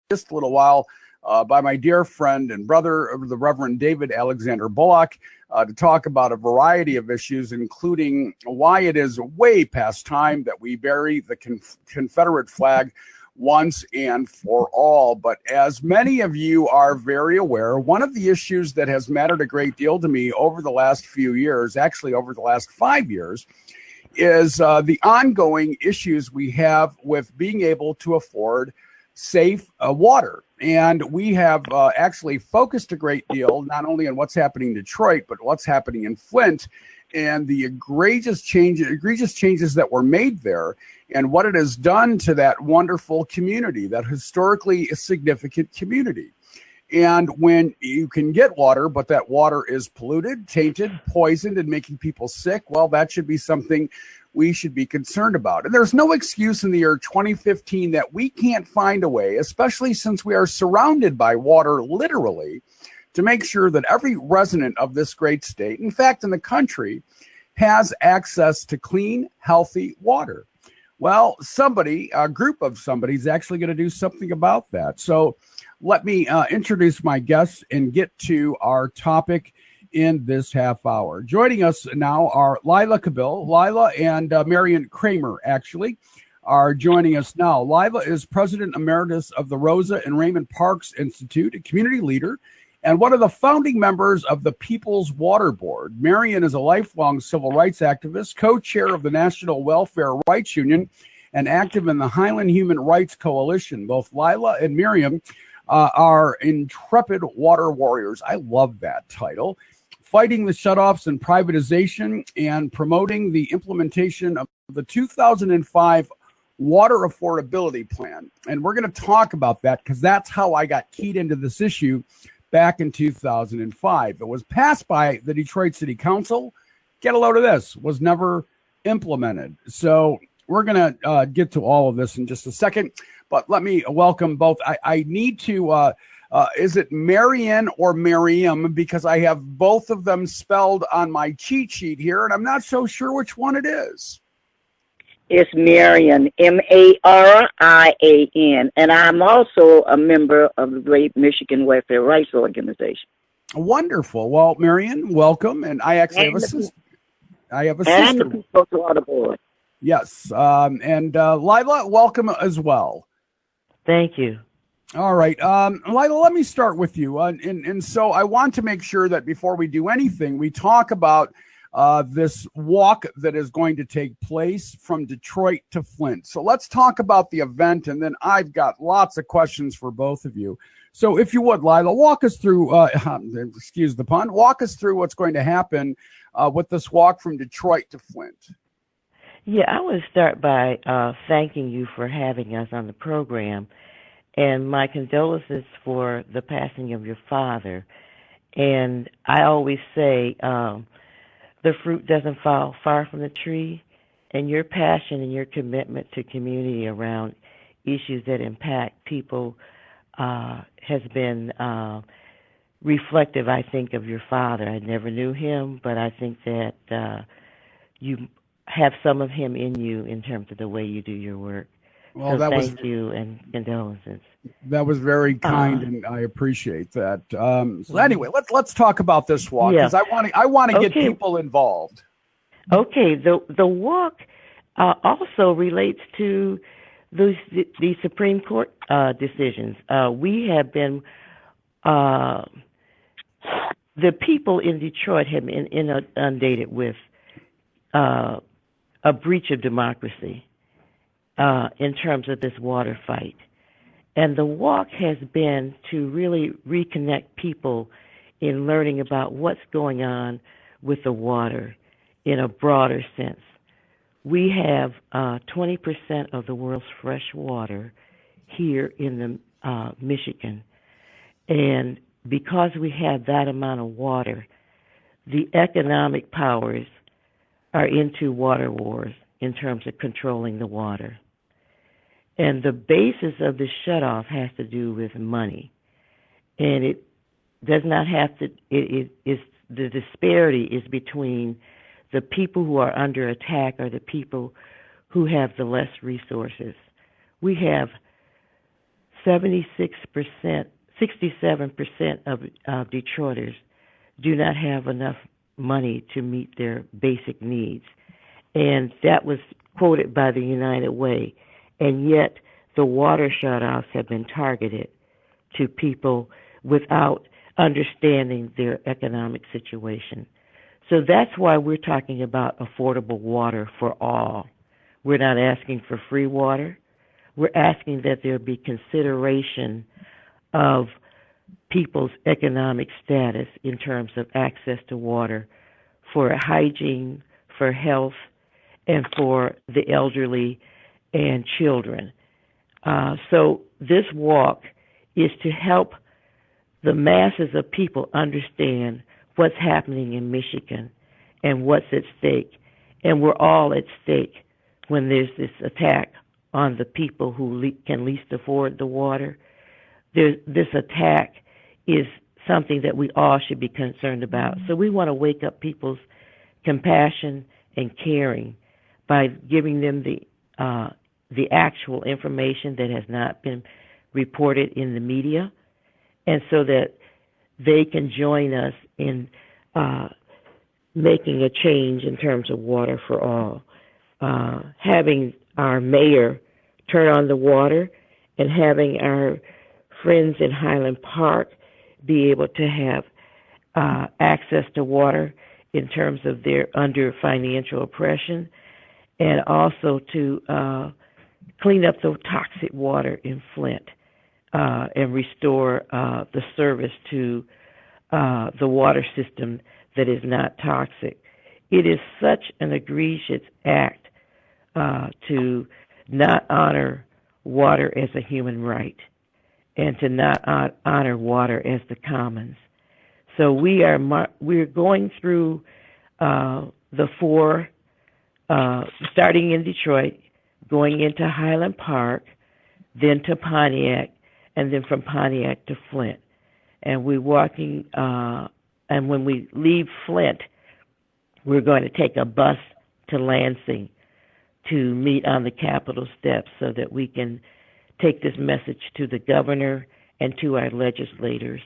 just a little while by my dear friend and brother, the Reverend David Alexander Bullock, to talk about a variety of issues, including why it is way past time that we bury the Confederate flag once and for all. But as many of you are very aware, one of the issues that has mattered a great deal to me over the last few years, actually over the last 5 years, is the ongoing issues we have with being able to afford safe water. And we have actually focused a great deal, not only on what's happening in Detroit, but what's happening in Flint and the egregious changes that were made there and what it has done to that wonderful community, that historically significant community. And when you can get water, but that water is polluted, tainted, poisoned, and making people sick, well, that should be something we should be concerned about. And there's no excuse in the year 2015 that we can't find a way, especially since we are surrounded by water, literally, to make sure that every resident of this great state, in fact, in the country, has access to clean, healthy water. Well, a group of somebody is actually going to do something about that. So let me introduce my guests and get to our topic in this half hour. Joining us now are Lila Cabill. Lila and Marion Kramer, actually, are joining us now. Lila is President Emeritus of the Rosa and Raymond Parks Institute, a community leader, and one of the founding members of the People's Water Board. Marion is a lifelong civil rights activist, co-chair of the National Welfare Rights Union, and active in the Highland Human Rights Coalition. Both Lila and Miriam are intrepid water warriors. I love that title. Fighting the shutoffs and privatization and promoting the implementation of the 2005 Water Affordability Plan. And we're going to talk about that because that's how I got keyed into this issue back in 2005. It was passed by the Detroit City Council. Get a load of this. Was never implemented. So we're going to get to all of this in just a second. But let me welcome both. I need to... is it Marion or Miriam? Because I have both of them spelled on my cheat sheet here, and I'm not so sure which one it is. It's Marion, Marian, and I'm also a member of the Great Michigan Welfare Rights Organization. Wonderful. Well, Marion, welcome, and I actually have a sister. And the People's Water Board. Yes, and Lila, welcome as well. Thank you. All right. Lila, let me start with you. And so I want to make sure that before we do anything, we talk about this walk that is going to take place from Detroit to Flint. So let's talk about the event, and then I've got lots of questions for both of you. So if you would, Lila, walk us through, excuse the pun, walk us through what's going to happen with this walk from Detroit to Flint. Yeah, I would start by thanking you for having us on the program. And my condolences for the passing of your father. And I always say the fruit doesn't fall far from the tree. And your passion and your commitment to community around issues that impact people has been reflective, I think, of your father. I never knew him, but I think that you have some of him in you in terms of the way you do your work. Well, so that thank you and condolences. That was very kind, and I appreciate that. So anyway, let's talk about this walk because I want to get people involved. Okay, the walk also relates to the Supreme Court decisions. We have been the people in Detroit have been inundated with a breach of democracy. In terms of this water fight. And the walk has been to really reconnect people in learning about what's going on with the water in a broader sense. We have 20% of the world's fresh water here in the Michigan. And because we have that amount of water, the economic powers are into water wars in terms of controlling the water. And the basis of the shutoff has to do with money. And it does not have to, the disparity is between the people who are under attack or the people who have the less resources. We have 66%, 67% of Detroiters do not have enough money to meet their basic needs. And that was quoted by the United Way. And yet the water shutoffs have been targeted to people without understanding their economic situation. So that's why we're talking about affordable water for all. We're not asking for free water. We're asking that there be consideration of people's economic status in terms of access to water for hygiene, for health, and for the elderly and children. So this walk is to help the masses of people understand what's happening in Michigan and what's at stake. And we're all at stake when there's this attack on the people who can least afford the water. This attack is something that we all should be concerned about. So we want to wake up people's compassion and caring by giving them the actual information that has not been reported in the media, and so that they can join us in making a change in terms of water for all. Having our mayor turn on the water and having our friends in Highland Park be able to have access to water in terms of their under financial oppression, and also to clean up the toxic water in Flint and restore the service to the water system that is not toxic. It is such an egregious act to not honor water as a human right and to not honor water as the commons. So we're going through the four, starting in Detroit, going into Highland Park, then to Pontiac, and then from Pontiac to Flint. And we're walking, and when we leave Flint, we're going to take a bus to Lansing to meet on the Capitol steps so that we can take this message to the governor and to our legislators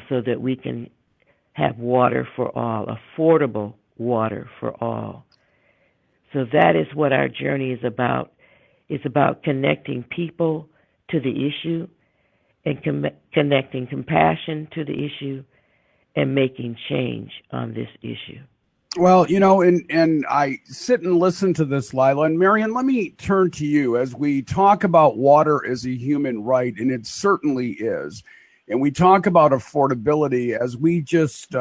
so that we can have water for all, affordable water for all. So that is what our journey is about. It's about connecting people to the issue and connecting compassion to the issue and making change on this issue. Well, you know, and I sit and listen to this, Lila. And Marion, let me turn to you as we talk about water as a human right, and it certainly is. And we talk about affordability, as we just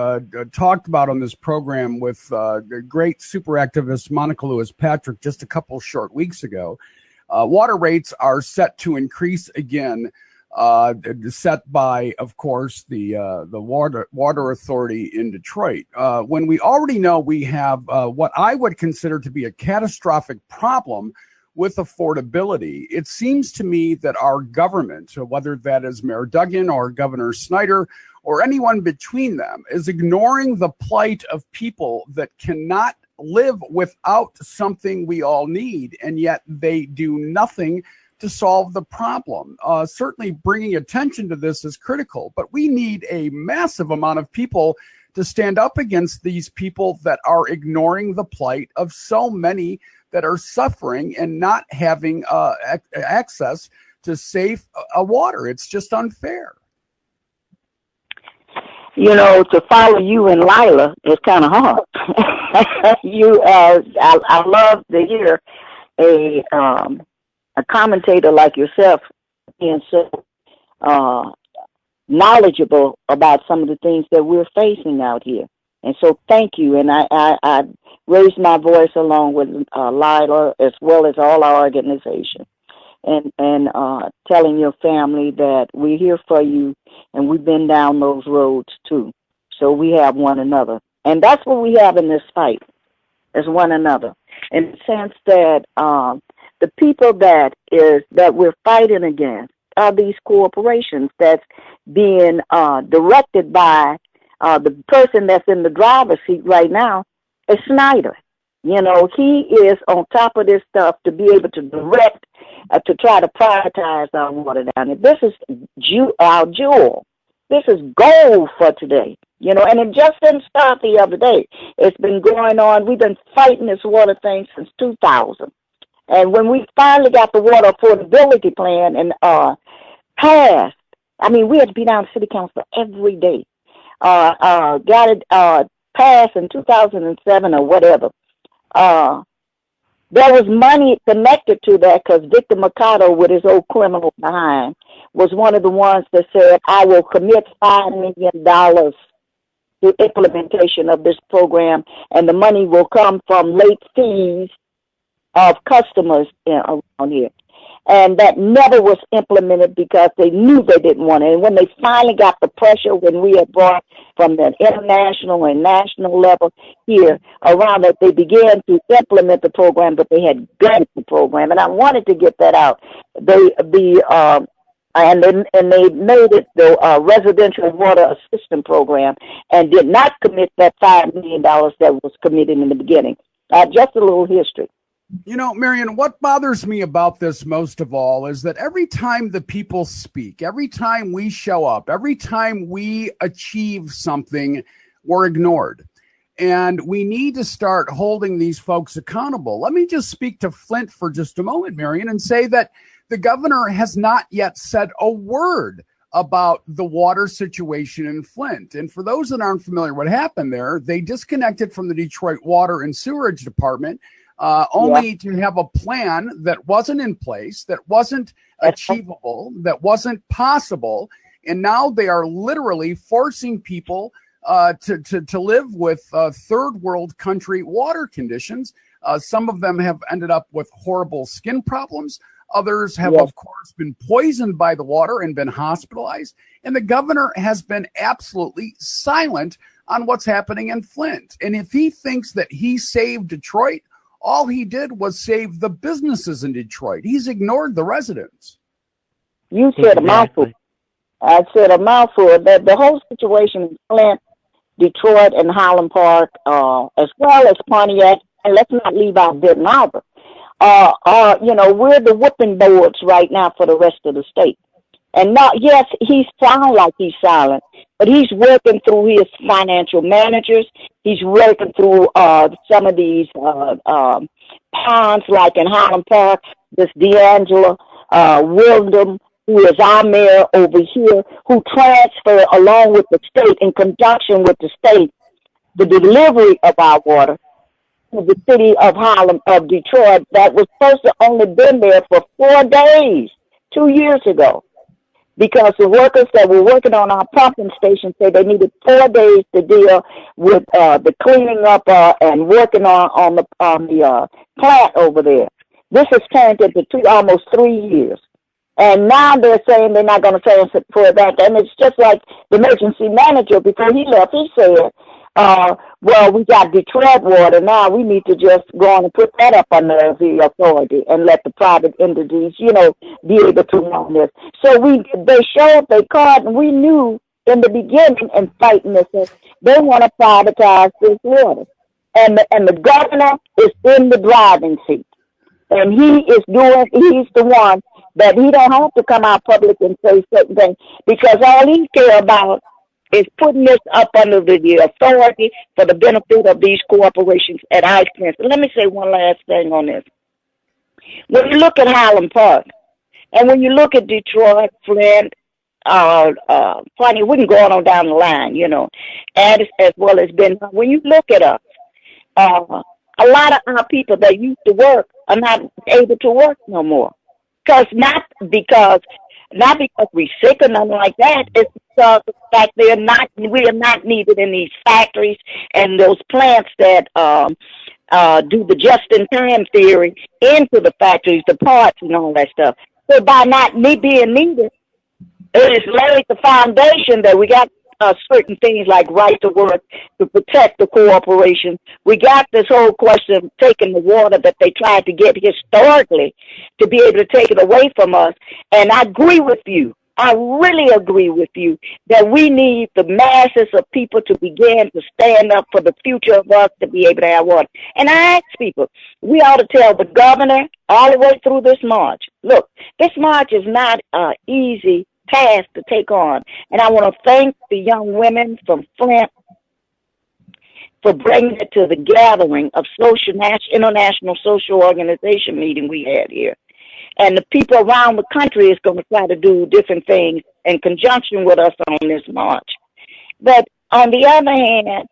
talked about on this program with the great super activist Monica Lewis Patrick just a couple short weeks ago. Water rates are set to increase again, set by, of course, the water authority in Detroit. When we already know we have what I would consider to be a catastrophic problem with affordability, it seems to me that our government, whether that is Mayor Duggan or Governor Snyder or anyone between them, is ignoring the plight of people that cannot live without something we all need, and yet they do nothing to solve the problem. Certainly bringing attention to this is critical, but we need a massive amount of people to stand up against these people that are ignoring the plight of so many that are suffering and not having access to safe water. It's just unfair. You know, to follow you and Lila is kind of hard. I love to hear a commentator like yourself being so knowledgeable about some of the things that we're facing out here. And so thank you. And I raised my voice along with Lila as well as all our organization and telling your family that we're here for you and we've been down those roads too. So we have one another. And that's what we have in this fight, is one another. In the sense that the people that we're fighting against are these corporations that's being directed by the person that's in the driver's seat right now is Snyder. You know, he is on top of this stuff to be able to direct to try to privatize our water down there. This is our jewel. This is gold for today, you know, and it just didn't start the other day. It's been going on. We've been fighting this water thing since 2000. And when we finally got the water affordability plan and passed, I mean, we had to be down to city council every day. Got it passed in 2007 or whatever. There was money connected to that because Victor Mercado, with his old criminal behind, was one of the ones that said, I will commit $5 million to implementation of this program, and the money will come from late fees of customers around here. And that never was implemented because they knew they didn't want it. And when they finally got the pressure, when we had brought from the international and national level here around it, they began to implement the program, but they had gutted the program. And I wanted to get that out. They made it the residential water assistance program and did not commit that $5 million that was committed in the beginning. Just a little history. You know, Marion, what bothers me about this most of all is that every time the people speak, every time we show up, every time we achieve something, we're ignored. And we need to start holding these folks accountable. Let me just speak to Flint for just a moment, Marion, and say that the governor has not yet said a word about the water situation in Flint. And for those that aren't familiar what happened there, they disconnected from the Detroit Water and Sewerage Department only to have a plan that wasn't in place, that wasn't achievable, that wasn't possible. And now they are literally forcing people to live with third world country water conditions. Some of them have ended up with horrible skin problems. Others have, of course, been poisoned by the water and been hospitalized. And the governor has been absolutely silent on what's happening in Flint. And if he thinks that he saved Detroit, all he did was save the businesses in Detroit. He's ignored the residents. You said a mouthful. I said a mouthful. The whole situation in Flint, Detroit, and Highland Park, as well as Pontiac, and let's not leave out Benton Harbor, you know, we're the whipping boards right now for the rest of the state. And not, yes, he sounds like he's silent, but he's working through his financial managers. He's working through some of these ponds, like in Highland Park, this D'Angelo Wildham, who is our mayor over here, who transferred along with the state, in conjunction with the state, the delivery of our water to the city of Detroit, that was supposed to only been there for 4 days 2 years ago. Because the workers that were working on our pumping station said they needed 4 days to deal with the cleaning up and working on the plant over there. This has turned into almost 3 years. And now they're saying they're not going to transfer it back. And it's just like the emergency manager, before he left, he said, well, we got Detroit water. Now we need to just go on and put that up under the authority and let the private entities, you know, be able to run this. So they showed their card, and we knew in the beginning in fighting this, they want to privatize this water. And the governor is in the driving seat. And he's the one that he don't have to come out public and say certain things, because all he care about is putting this up under the authority for the benefit of these corporations at our expense. And let me say one last thing on this. When you look at Highland Park, and when you look at Detroit, Flint, funny, we can go on down the line, you know, and as well as Ben. When you look at us, a lot of our people that used to work are not able to work no more. Not because we're sick or nothing like that. It's because of the fact we are not needed in these factories and those plants that do the just-in-time theory into the factories, the parts and all that stuff. So by not being needed, it has laid the foundation that we got certain things like right to work to protect the corporation. We got this whole question of taking the water that they tried to get historically to be able to take it away from us. And I agree with you. I really agree with you that we need the masses of people to begin to stand up for the future of us to be able to have water. And I ask people, we ought to tell the governor all the way through this march, look, this march is not an easy task to take on. And I want to thank the young women from Flint for bringing it to the gathering of international social organization meeting we had here. And the people around the country is going to try to do different things in conjunction with us on this march. But on the other hand,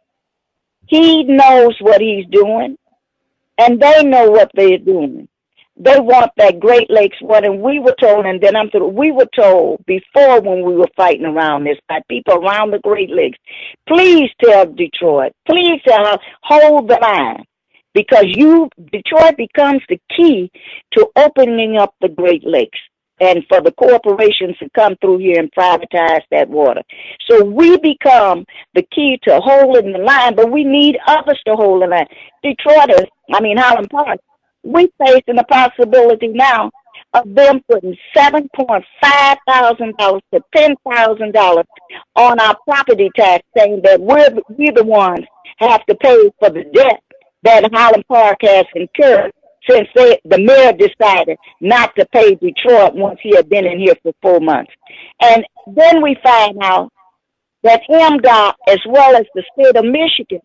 he knows what he's doing, and they know what they're doing. They want that Great Lakes water, and we were told, and then I'm through, we were told before when we were fighting around this by people around the Great Lakes, please tell Detroit, please tell her, hold the line, because Detroit becomes the key to opening up the Great Lakes and for the corporations to come through here and privatize that water. So we become the key to holding the line, but we need others to hold the line. Highland Park, we facing the possibility now of them putting $7.5 thousand to $10,000 on our property tax, saying that we're the ones have to pay for the debt that Highland Park has incurred since the mayor decided not to pay Detroit once he had been in here for 4 months. And then we find out that MDOT, as well as the state of Michigan,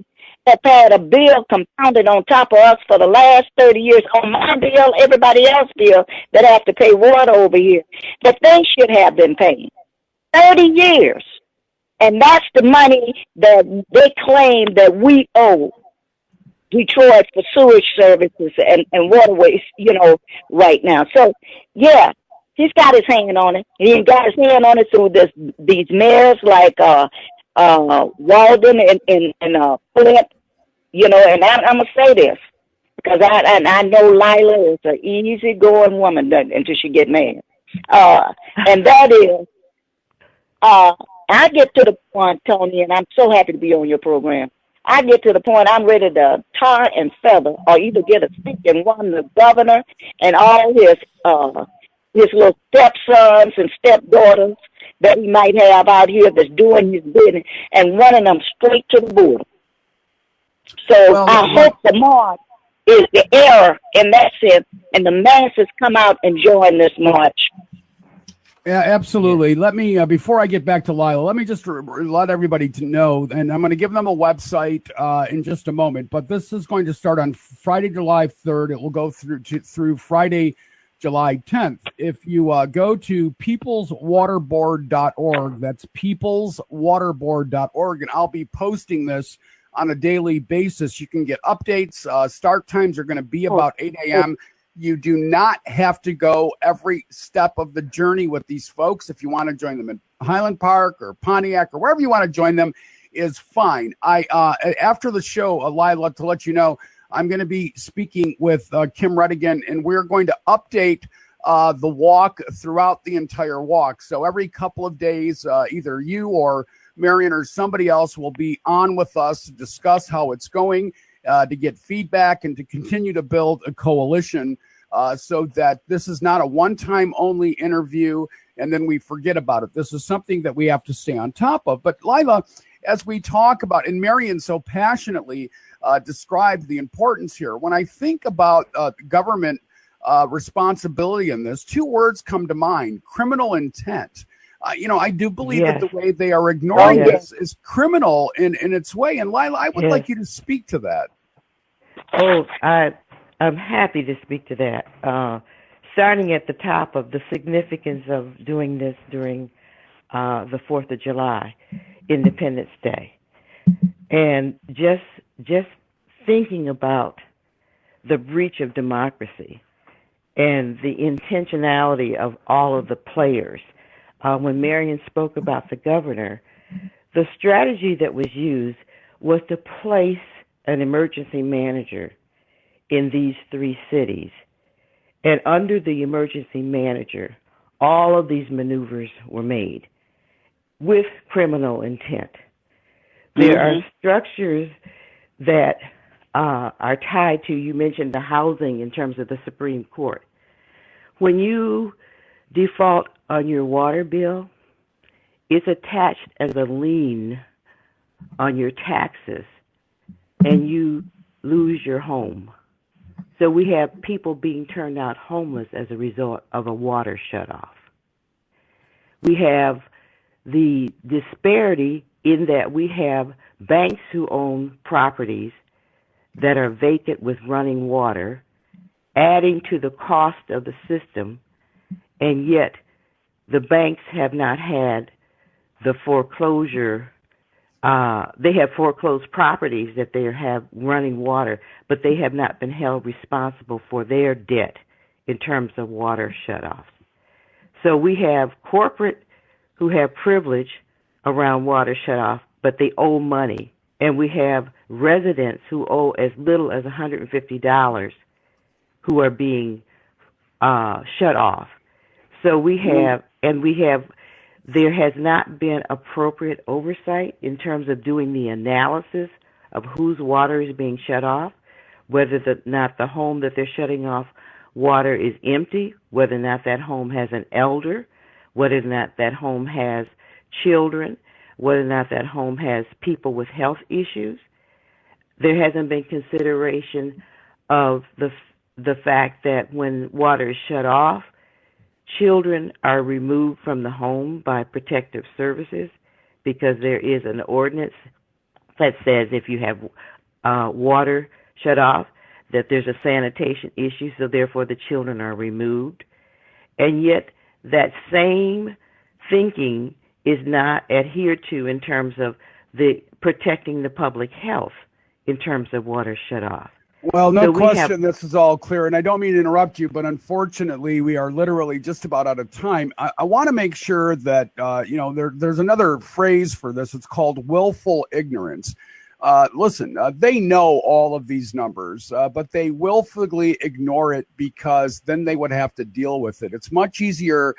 have had a bill compounded on top of us for the last 30 years on my bill, everybody else's bill that have to pay water over here, that they should have been paying. 30 years. And that's the money that they claim that we owe Detroit for sewage services and waterways, right now. So, yeah, he's got his hand on it. He got his hand on it through these mayors like Walden and Flint, and I'm going to say this, because I know Lila is an easygoing woman until she get mad. And that is, I get to the point, Tony, and I'm so happy to be on your program. I get to the point I'm ready to tar and feather, or either get a stick and run the governor and all his little stepsons and stepdaughters that he might have out here that's doing his business, and running them straight to the border. So I hope the march is the error in that sense, and the masses come out and join this march. Yeah, absolutely. Let me, before I get back to Lila, let me just let everybody to know, and I'm going to give them a website in just a moment, but this is going to start on Friday, July 3rd. It will go through Friday, July 10th. If you go to peopleswaterboard.org, that's peopleswaterboard.org, and I'll be posting this on a daily basis. You can get updates. Start times are going to be about 8 a.m. You do not have to go every step of the journey with these folks. If you want to join them in Highland Park or Pontiac or wherever you want to join them is fine. After the show, Lila, to let you know, I'm going to be speaking with Kim Redigan, and we're going to update the walk throughout the entire walk. So every couple of days, either you or Marion or somebody else will be on with us to discuss how it's going, to get feedback and to continue to build a coalition so that this is not a one-time only interview and then we forget about it. This is something that we have to stay on top of. But Lila, as we talk about, and Marion so passionately described the importance here, when I think about government responsibility in this, two words come to mind: criminal intent. I do believe that the way they are ignoring this is criminal in its way. And Lila, I would like you to speak to that. Oh, I'm happy to speak to that. Starting at the top of the significance of doing this during the 4th of July, Independence Day. And just thinking about the breach of democracy and the intentionality of all of the players. When Marion spoke about the governor, the strategy that was used was to place an emergency manager in these 3 cities. And under the emergency manager, all of these maneuvers were made with criminal intent. There are structures that are tied to, you mentioned the housing in terms of the Supreme Court. When you default on your water bill, it's attached as a lien on your taxes, and you lose your home. So we have people being turned out homeless as a result of a water shutoff. We have the disparity in that we have banks who own properties that are vacant with running water, adding to the cost of the system, and yet the banks have not had the foreclosure. They have foreclosed properties that they have running water, but they have not been held responsible for their debt in terms of water shutoffs. So we have corporate who have privilege around water shutoff, but they owe money. And we have residents who owe as little as $150 who are being shut off. So we have, there has not been appropriate oversight in terms of doing the analysis of whose water is being shut off, whether or not the home that they're shutting off water is empty, whether or not that home has an elder, whether or not that home has children, whether or not that home has people with health issues. There hasn't been consideration of the fact that when water is shut off, children are removed from the home by protective services because there is an ordinance that says if you have water shut off, that there's a sanitation issue, so therefore the children are removed. And yet that same thinking is not adhered to in terms of the protecting the public health in terms of water shut off. Well, no question, this is all clear, and I don't mean to interrupt you, but unfortunately, we are literally just about out of time. I want to make sure that, there's another phrase for this. It's called willful ignorance. Listen, they know all of these numbers, but they willfully ignore it because then they would have to deal with it. It's much easier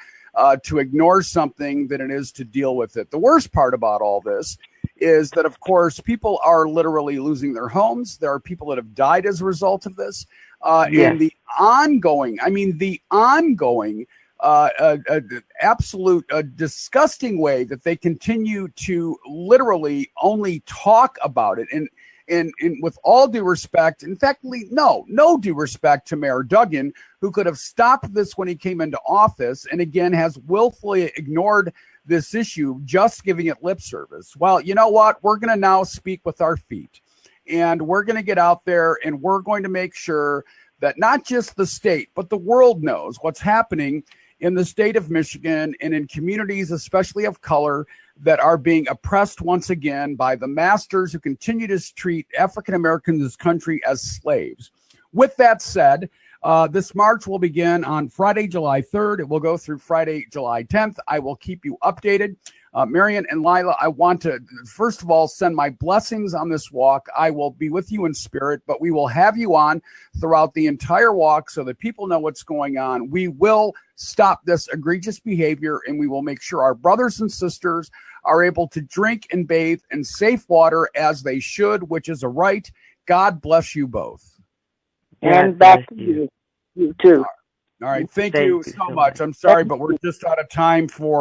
to ignore something than it is to deal with it. The worst part about all this is that, of course, people are literally losing their homes. There are people that have died as a result of this. Yes. And the ongoing, absolute disgusting way that they continue to literally only talk about it. And with all due respect, in fact, no due respect to Mayor Duggan, who could have stopped this when he came into office, and again has willfully ignored this issue, just giving it lip service. Well, you know what? We're going to now speak with our feet, and we're going to get out there, and we're going to make sure that not just the state, but the world knows what's happening in the state of Michigan and in communities, especially of color, that are being oppressed once again by the masters who continue to treat African Americans in this country as slaves. With that said, this march will begin on Friday, July 3rd. It will go through Friday, July 10th. I will keep you updated. Marion and Lila, I want to, first of all, send my blessings on this walk. I will be with you in spirit, but we will have you on throughout the entire walk so that people know what's going on. We will stop this egregious behavior, and we will make sure our brothers and sisters are able to drink and bathe in safe water as they should, which is a right. God bless you both. And back to you. You too. All right. Thank you so much. I'm sorry, but we're just out of time for